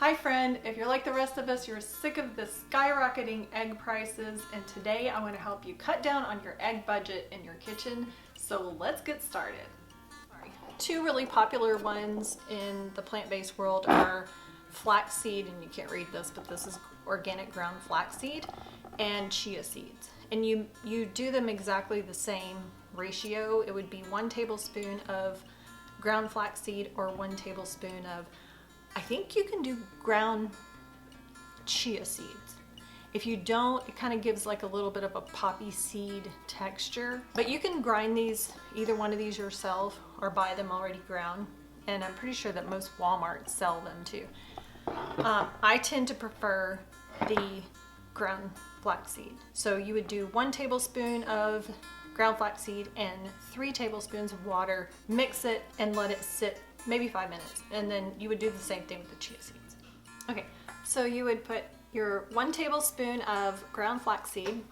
Hi friend, if you're like the rest of us, you're sick of the skyrocketing egg prices, and today I want to help you cut down on your egg budget in your kitchen, so let's get started. Two really popular ones in the plant-based world are flaxseed, and you can't read this, but this is organic ground flaxseed, and chia seeds. And you do them exactly the same ratio. It would be 1 tablespoon of ground flaxseed or 1 tablespoon of, I think you can do ground chia seeds. If you don't, it kind of gives like a little bit of a poppy seed texture. But you can grind these, either one of these yourself, or buy them already ground. And I'm pretty sure that most Walmarts sell them too. I tend to prefer the ground flaxseed. So you would do 1 tablespoon of ground flaxseed and 3 tablespoons of water, mix it and let it sit maybe 5 minutes, and then you would do the same thing with the chia seeds. Okay, so you would put your 1 tablespoon of ground flaxseed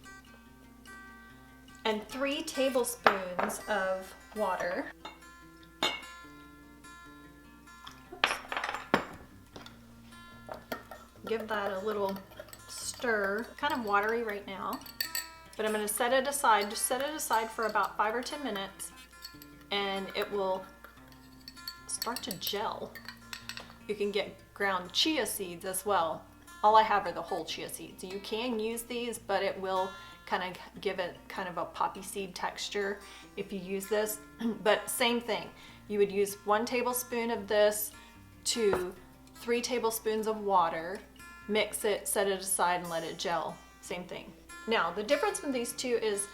and 3 tablespoons of water. Oops. Give that a little stir. Kind of watery right now, but I'm going to set it aside. Just set it aside for about 5 or 10 minutes, and it will start to gel. You can get ground chia seeds as well. All I have are the whole chia seeds. You can use these, but it will kind of give it kind of a poppy seed texture if you use this. But same thing, you would use 1 tablespoon of this to 3 tablespoons of water, mix it, set it aside, and let it gel. Same thing. Now, the difference with these two is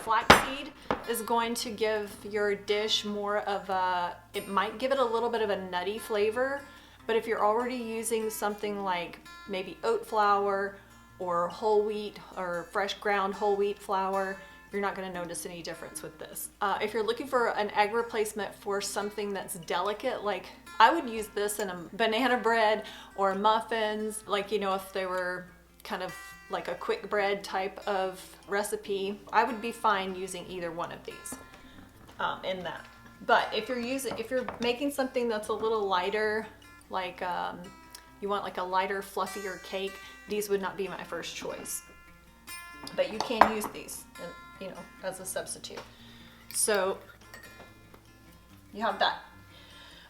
flaxseed is going to give your dish more of a, it might give it a little bit of a nutty flavor, but if you're already using something like maybe oat flour or whole wheat or fresh ground whole wheat flour, you're not going to notice any difference with this. If you're looking for an egg replacement for something that's delicate, like I would use this in a banana bread or muffins, like, you know, if they were kind of like a quick bread type of recipe, I would be fine using either one of these in that. But if you're making something that's a little lighter, like you want like a lighter, fluffier cake, these would not be my first choice. But you can use these, you know, as a substitute. So you have that.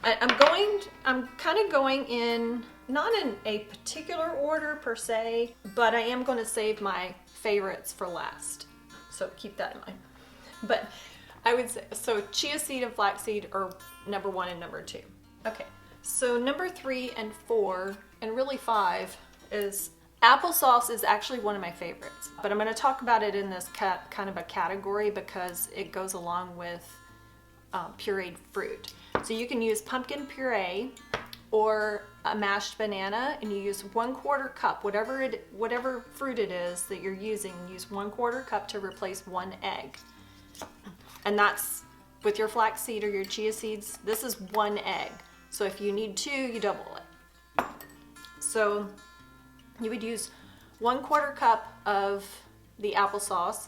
I'm kind of going in, not in a particular order per se, but I am going to save my favorites for last. So keep that in mind. But I would say, so chia seed and flaxseed are number 1 and number 2. Okay, so number 3 and 4, and really 5, is applesauce is actually one of my favorites. But I'm going to talk about it in this kind of a category because it goes along with pureed fruit. So you can use pumpkin puree or a mashed banana, and you use 1/4 cup, whatever fruit it is that you're using, use 1/4 cup to replace 1 egg. And that's with your flaxseed or your chia seeds, this is 1 egg. So if you need 2, you double it. So you would use 1/4 cup of the applesauce.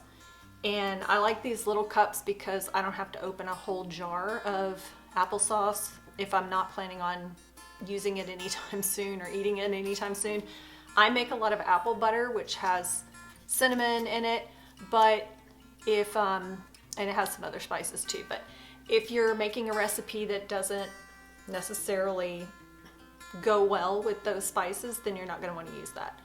And I like these little cups because I don't have to open a whole jar of applesauce if I'm not planning on using it anytime soon or eating it anytime soon. I make a lot of apple butter, which has cinnamon in it, but if, and it has some other spices too, but if you're making a recipe that doesn't necessarily go well with those spices, then you're not going to want to use that.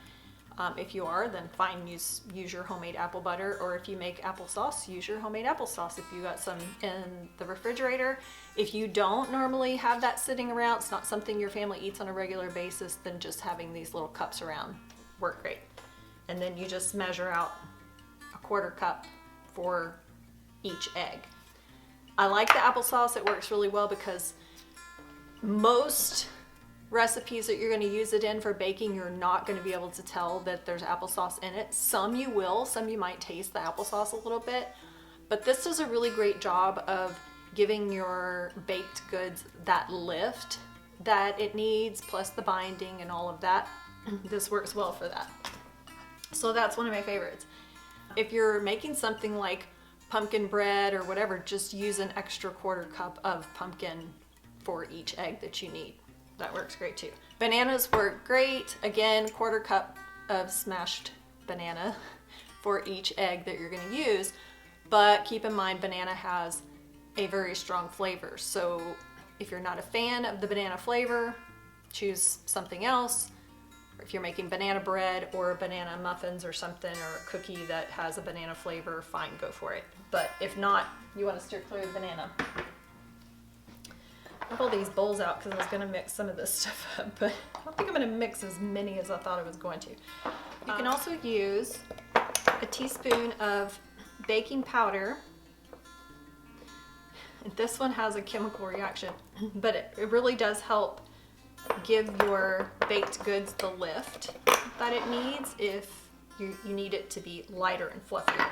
If you are, then fine, use your homemade apple butter, or if you make applesauce, use your homemade applesauce if you got some in the refrigerator. If you don't normally have that sitting around, it's not something your family eats on a regular basis, then just having these little cups around work great. And then you just measure out 1/4 cup for each egg. I like the applesauce. It works really well because most recipes that you're going to use it in for baking, you're not going to be able to tell that there's applesauce in it. Some you will, some you might taste the applesauce a little bit, but this does a really great job of giving your baked goods that lift that it needs, plus the binding and all of that. This works well for that. So that's one of my favorites. If you're making something like pumpkin bread or whatever, just use an extra 1/4 cup of pumpkin for each egg that you need. That works great too. Bananas work great. Again, 1/4 cup of smashed banana for each egg that you're going to use. But keep in mind, banana has a very strong flavor. So if you're not a fan of the banana flavor, choose something else. If you're making banana bread or banana muffins or something, or a cookie that has a banana flavor, fine, go for it. But if not, you want to steer clear of banana. I pulled these bowls out because I was going to mix some of this stuff up, but I don't think I'm going to mix as many as I thought I was going to. You can also use a teaspoon of baking powder. This one has a chemical reaction, but it really does help give your baked goods the lift that it needs if you need it to be lighter and fluffier.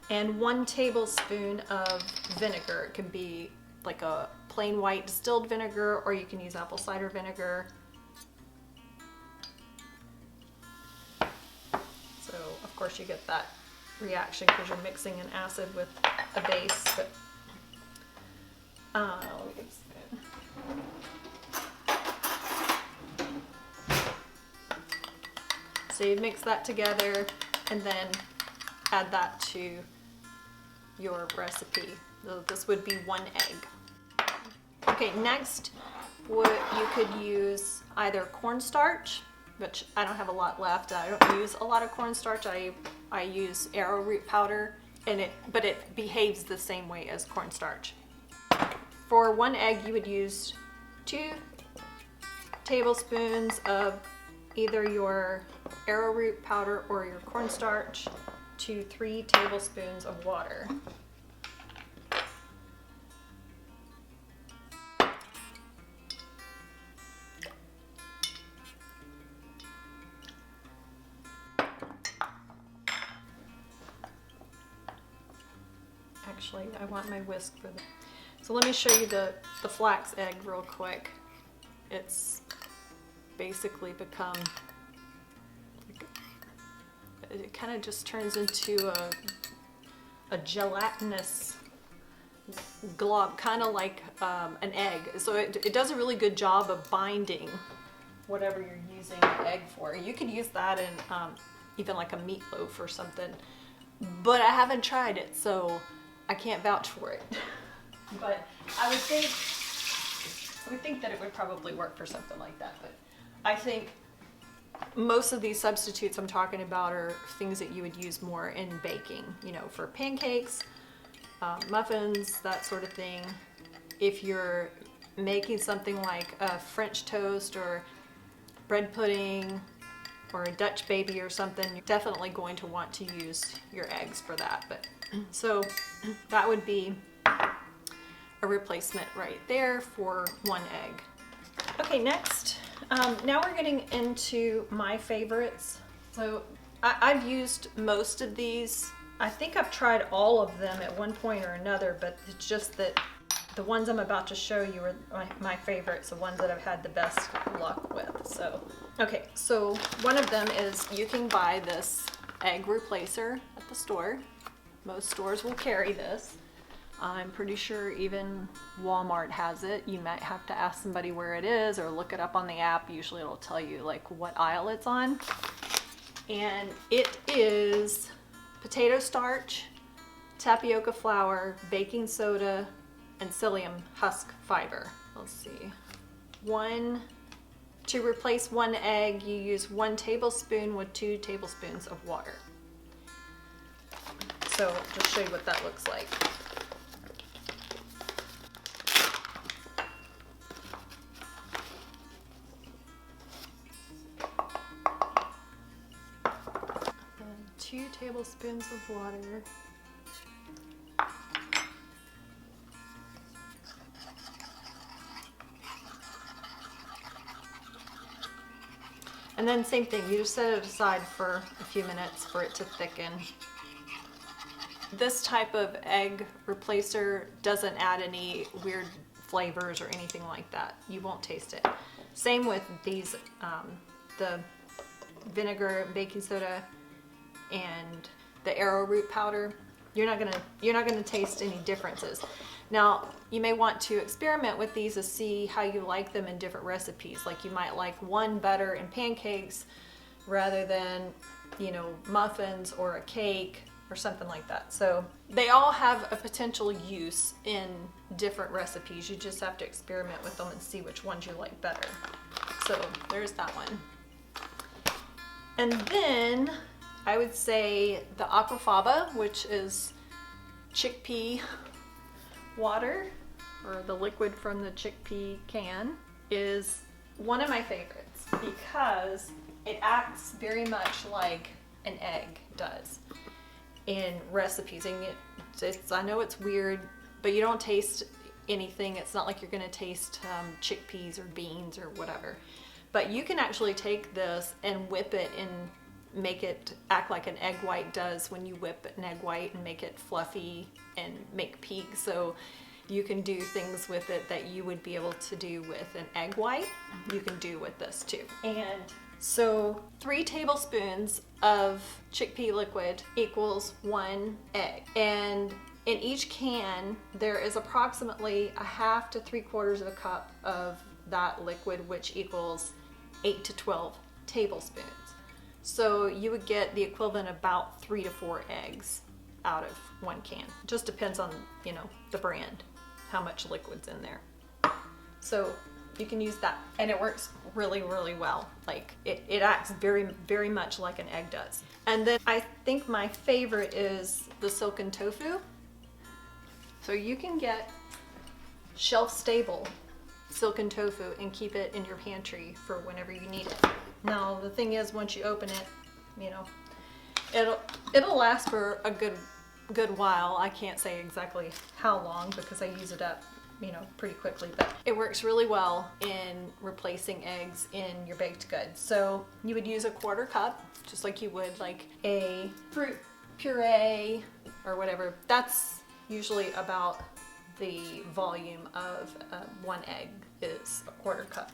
And 1 tablespoon of vinegar. It can be like a plain white distilled vinegar, or you can use apple cider vinegar. So of course you get that reaction because you're mixing an acid with a base. But let me get a spoon. So you mix that together and then add that to your recipe. So this would be 1 egg. Okay, next you could use either cornstarch, which I don't have a lot left. I don't use a lot of cornstarch. I use arrowroot powder, but it behaves the same way as cornstarch. For 1 egg, you would use 2 tablespoons of either your arrowroot powder or your cornstarch to 3 tablespoons of water. Actually, I want my whisk for this. So let me show you the flax egg real quick. It's basically become, it kind of just turns into a gelatinous glob, kind of like an egg. So it does a really good job of binding whatever you're using the egg for. You could use that in even like a meatloaf or something, but I haven't tried it, so I can't vouch for it. But I would think that it would probably work for something like that. But I think most of these substitutes I'm talking about are things that you would use more in baking, you know, for pancakes, muffins, that sort of thing. If you're making something like a French toast or bread pudding or a Dutch baby or something, you're definitely going to want to use your eggs for that. But so that would be a replacement right there for 1 egg. Okay, next, now we're getting into my favorites. So I've used most of these. I think I've tried all of them at one point or another, but it's just that the ones I'm about to show you are my favorites, the ones that I've had the best luck with. So, okay, so one of them is you can buy this egg replacer at the store. Most stores will carry this. I'm pretty sure even Walmart has it. You might have to ask somebody where it is or look it up on the app. Usually it'll tell you like what aisle it's on. And it is potato starch, tapioca flour, baking soda, and psyllium husk fiber. Let's see. To replace 1 egg, you use 1 tablespoon with 2 tablespoons of water. So I'll just show you what that looks like. And 2 tablespoons of water. And then same thing, you just set it aside for a few minutes for it to thicken. This type of egg replacer doesn't add any weird flavors or anything like that. You won't taste it. Same with these, the vinegar, baking soda, and the arrowroot powder. You're not gonna taste any differences. Now, you may want to experiment with these to see how you like them in different recipes. Like you might like one better in pancakes rather than, you know, muffins or a cake or something like that. So they all have a potential use in different recipes. You just have to experiment with them and see which ones you like better. So there's that one. And then I would say the aquafaba, which is chickpea water, or the liquid from the chickpea can, is one of my favorites because it acts very much like an egg does in recipes. And I know it's weird, but you don't taste anything. It's not like you're gonna taste chickpeas or beans or whatever. But you can actually take this and whip it and make it act like an egg white does when you whip an egg white and make it fluffy and make peaks. So you can do things with it that you would be able to do with an egg white. You can do with this too. And so 3 tablespoons of chickpea liquid equals 1 egg. And in each can, there is approximately 1/2 to 3/4 of a cup of that liquid, which equals 8 to 12 tablespoons. So you would get the equivalent of about 3 to 4 eggs out of 1 can. Just depends on, you know, the brand, how much liquid's in there. So you can use that, and it works really, really well. Like it acts very, very much like an egg does. And then I think my favorite is the silken tofu. So you can get shelf-stable silken tofu and keep it in your pantry for whenever you need it. Now the thing is, once you open it, you know, it'll last for a good while. I can't say exactly how long because I use it up, you know, pretty quickly, but it works really well in replacing eggs in your baked goods. So you would use a 1/4 cup, just like you would like a fruit puree or whatever. That's usually about the volume of 1 egg is a 1/4 cup.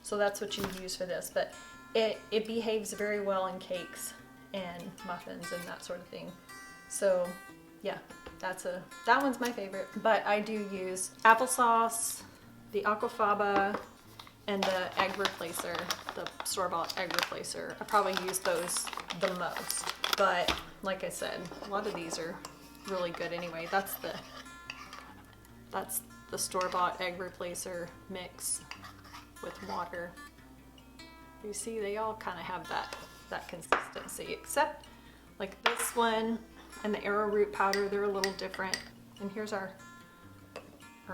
So that's what you use for this, but it behaves very well in cakes and muffins and that sort of thing. So yeah, that one's my favorite. But I do use applesauce, the aquafaba, and the egg replacer, the store-bought egg replacer. I probably use those the most. But like I said, a lot of these are really good anyway. That's the store-bought egg replacer mix with water. You see, they all kind of have that consistency, except like this one and the arrowroot powder, they're a little different. And here's our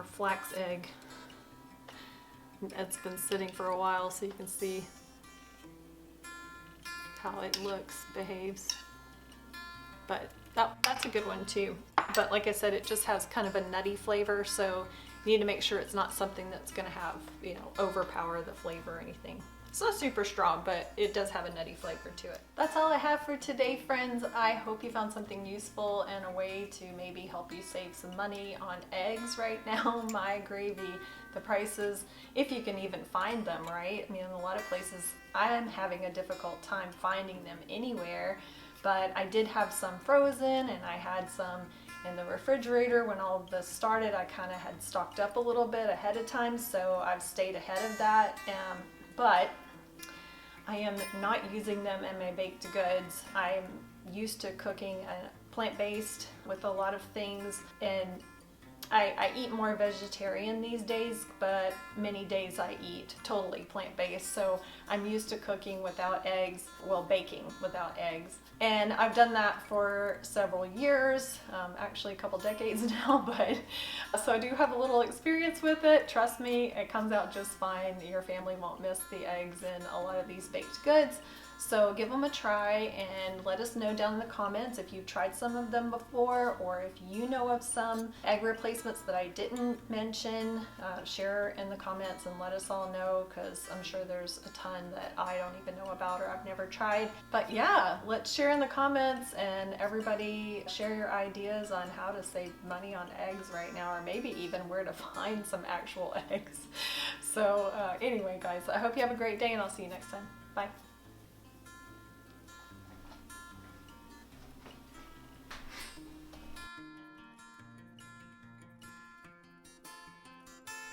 flax egg. It's been sitting for a while, so you can see how it looks, behaves. But that's a good one too. But like I said, it just has kind of a nutty flavor, so you need to make sure it's not something that's gonna have, you know, overpower the flavor or anything. It's not super strong, but it does have a nutty flavor to it. That's all I have for today, friends. I hope you found something useful and a way to maybe help you save some money on eggs right now. My gravy, the prices, if you can even find them, right? I mean, in a lot of places, I'm having a difficult time finding them anywhere, but I did have some frozen and I had some in the refrigerator when all of this started. I kind of had stocked up a little bit ahead of time, so I've stayed ahead of that. But I am not using them in my baked goods. I'm used to cooking plant-based with a lot of things, and I eat more vegetarian these days, but many days I eat totally plant-based. So I'm used to cooking without eggs, well, baking without eggs. And I've done that for several years, actually a couple decades now, but so I do have a little experience with it. Trust me, it comes out just fine. Your family won't miss the eggs in a lot of these baked goods. So give them a try and let us know down in the comments if you've tried some of them before, or if you know of some egg replacements that I didn't mention. Share in the comments and let us all know, because I'm sure there's a ton that I don't even know about or I've never tried. But yeah, let's share in the comments, and everybody share your ideas on how to save money on eggs right now, or maybe even where to find some actual eggs. So anyway, guys, I hope you have a great day, and I'll see you next time. Bye.